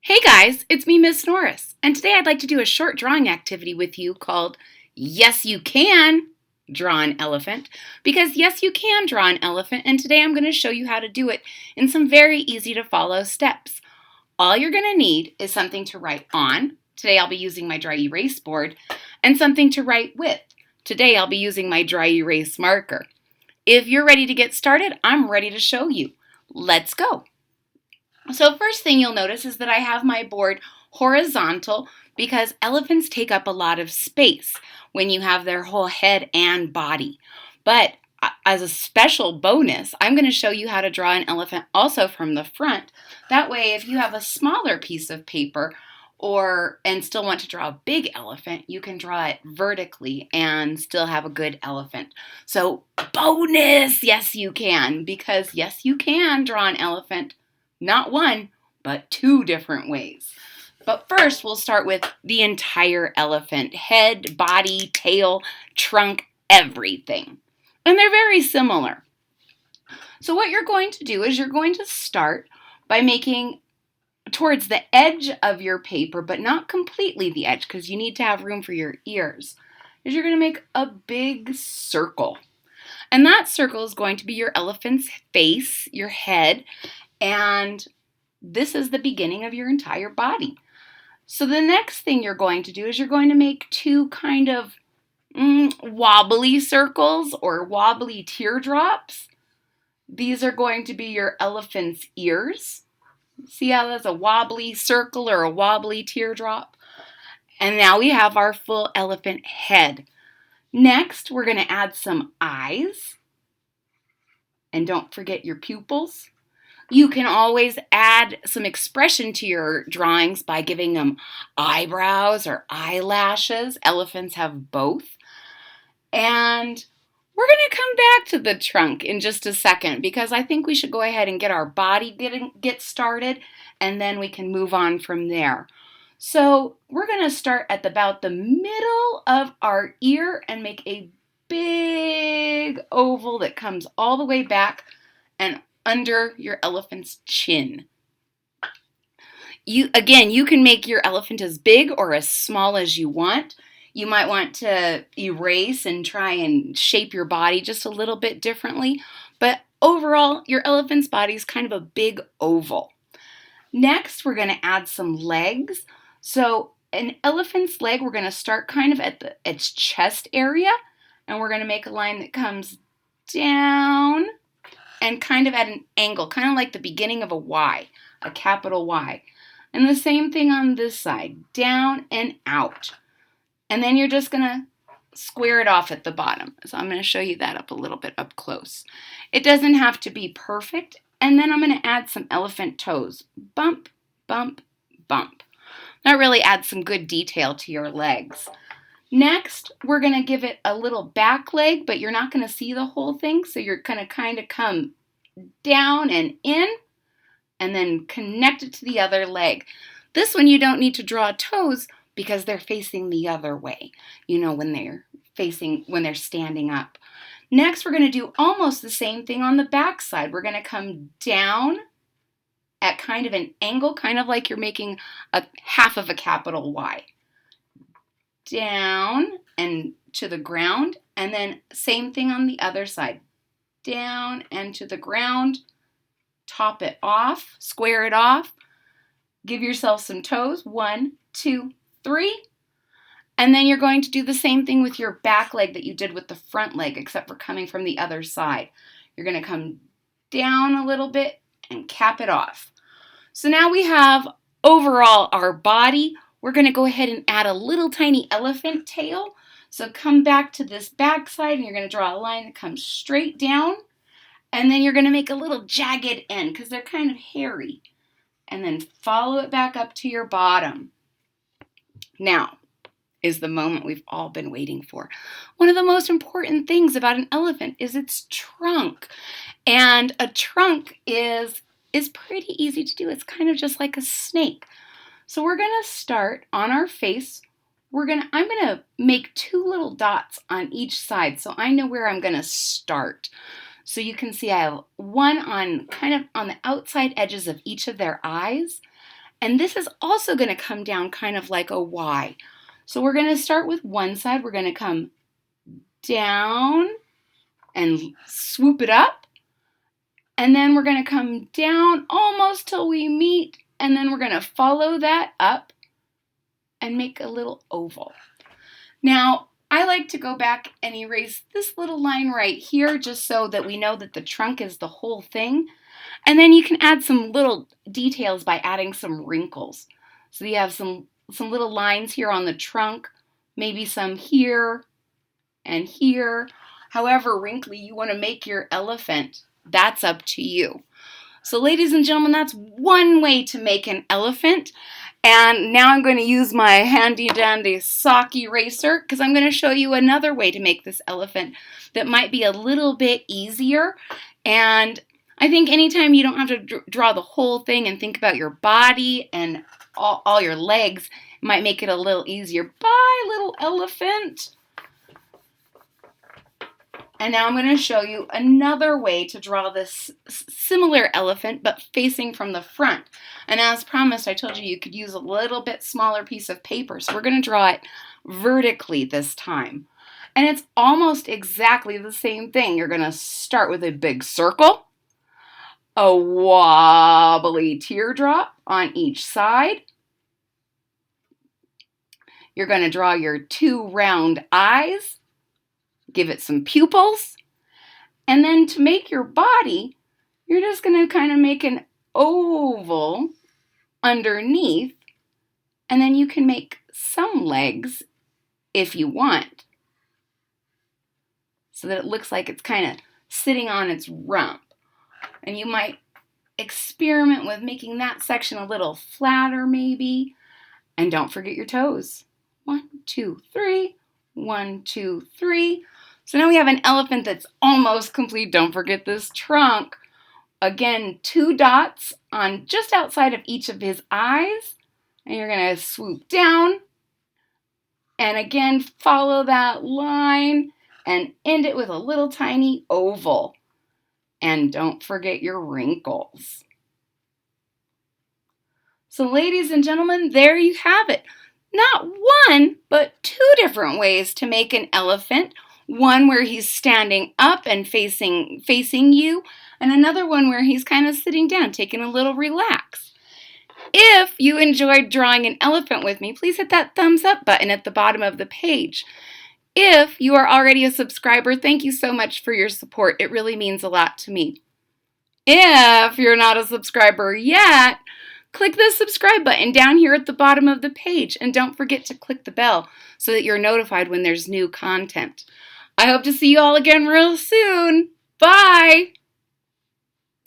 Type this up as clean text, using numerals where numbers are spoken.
Hey guys, it's me, Miss Norris, and today I'd like to do a short drawing activity with you called Yes You Can Draw an Elephant, because yes, you can draw an elephant, and today I'm going to show you how to do it in some very easy to follow steps. All you're going to need is something to write on. Today I'll be using my dry erase board, and something to write with. Today I'll be using my dry erase marker. If you're ready to get started, I'm ready to show you. Let's go. So first thing you'll notice is that I have my board horizontal because elephants take up a lot of space when you have their whole head and body. But as a special bonus, I'm going to show you how to draw an elephant also from the front. That way, if you have a smaller piece of paper and still want to draw a big elephant, you can draw it vertically and still have a good elephant. So bonus, yes you can, because yes you can draw an elephant. Not one, but two different ways. But first, we'll start with the entire elephant. Head, body, tail, trunk, everything. And they're very similar. So what you're going to do is you're going to start by making towards the edge of your paper, but not completely the edge, because you need to have room for your ears, is you're going to make a big circle. And that circle is going to be your elephant's face, your head, and this is the beginning of your entire body. So the next thing you're going to do is you're going to make two kind of wobbly circles or wobbly teardrops. These are going to be your elephant's ears. See how that's a wobbly circle or a wobbly teardrop? And now we have our full elephant head. Next, we're going to add some eyes. And don't forget your pupils. You can always add some expression to your drawings by giving them eyebrows or eyelashes. Elephants have both. And we're going to come back to the trunk in just a second because I think we should go ahead and get our body get started, and then we can move on from there. So we're going to start at about the middle of our ear and make a big oval that comes all the way back and under your elephant's chin. You can make your elephant as big or as small as you want. You might want to erase and try and shape your body just a little bit differently, but overall, your elephant's body is kind of a big oval. Next, we're going to add some legs. So an elephant's leg, we're going to start kind of at its chest area, and we're going to make a line that comes down and kind of at an angle, kind of like the beginning of a Y, a capital Y. And the same thing on this side, down and out. And then you're just going to square it off at the bottom. So I'm going to show you that up a little bit up close. It doesn't have to be perfect. And then I'm going to add some elephant toes. Bump, bump, bump. That really adds some good detail to your legs. Next, we're going to give it a little back leg, but you're not going to see the whole thing, so you're going to kind of come down and in, and then connect it to the other leg. This one you don't need to draw toes because they're facing the other way, when they're standing up. Next, we're going to do almost the same thing on the back side. We're going to come down at kind of an angle, kind of like you're making a half of a capital Y. Down and to the ground, and then same thing on the other side. Down and to the ground, top it off, square it off, give yourself some toes, 1, 2, 3, and then you're going to do the same thing with your back leg that you did with the front leg, except for coming from the other side. You're going to come down a little bit and cap it off. So now we have overall our body. We're going to go ahead and add a little tiny elephant tail. So come back to this back side and you're going to draw a line that comes straight down. And then you're going to make a little jagged end because they're kind of hairy. And then follow it back up to your bottom. Now is the moment we've all been waiting for. One of the most important things about an elephant is its trunk. And a trunk is pretty easy to do. It's kind of just like a snake. So we're going to start on our face. I'm going to make two little dots on each side so I know where I'm going to start. So you can see I have one on kind of on the outside edges of each of their eyes, And this is also going to come down kind of like a Y. So we're going to start with one side. We're going to come down and swoop it up. And then we're going to come down almost till we meet. And then we're going to follow that up and make a little oval. Now, I like to go back and erase this little line right here just so that we know that the trunk is the whole thing. And then you can add some little details by adding some wrinkles. So you have some little lines here on the trunk, maybe some here and here. However wrinkly you want to make your elephant, that's up to you. So ladies and gentlemen, that's one way to make an elephant. And now I'm going to use my handy dandy sock eraser because I'm going to show you another way to make this elephant that might be a little bit easier. And I think anytime you don't have to draw the whole thing and think about your body and all your legs, it might make it a little easier. Bye, little elephant. And now I'm going to show you another way to draw this similar elephant, but facing from the front. And as promised, I told you you could use a little bit smaller piece of paper. So we're going to draw it vertically this time. And it's almost exactly the same thing. You're going to start with a big circle, a wobbly teardrop on each side. You're going to draw your two round eyes. Give it some pupils. And then to make your body, you're just going to kind of make an oval underneath. And then you can make some legs if you want, so that it looks like it's kind of sitting on its rump. And you might experiment with making that section a little flatter maybe. And don't forget your toes. 1, 2, 3. 1, 2, 3. So now we have an elephant that's almost complete. Don't forget this trunk. Again, 2 dots on just outside of each of his eyes. And you're going to swoop down. And again, follow that line and end it with a little tiny oval. And don't forget your wrinkles. So ladies and gentlemen, there you have it. Not one, but 2 different ways to make an elephant. One where he's standing up and facing you, and another one where he's kind of sitting down, taking a little relax. If you enjoyed drawing an elephant with me, please hit that thumbs up button at the bottom of the page. If you are already a subscriber, thank you so much for your support. It really means a lot to me. If you're not a subscriber yet, click the subscribe button down here at the bottom of the page, and don't forget to click the bell so that you're notified when there's new content. I hope to see you all again real soon. Bye!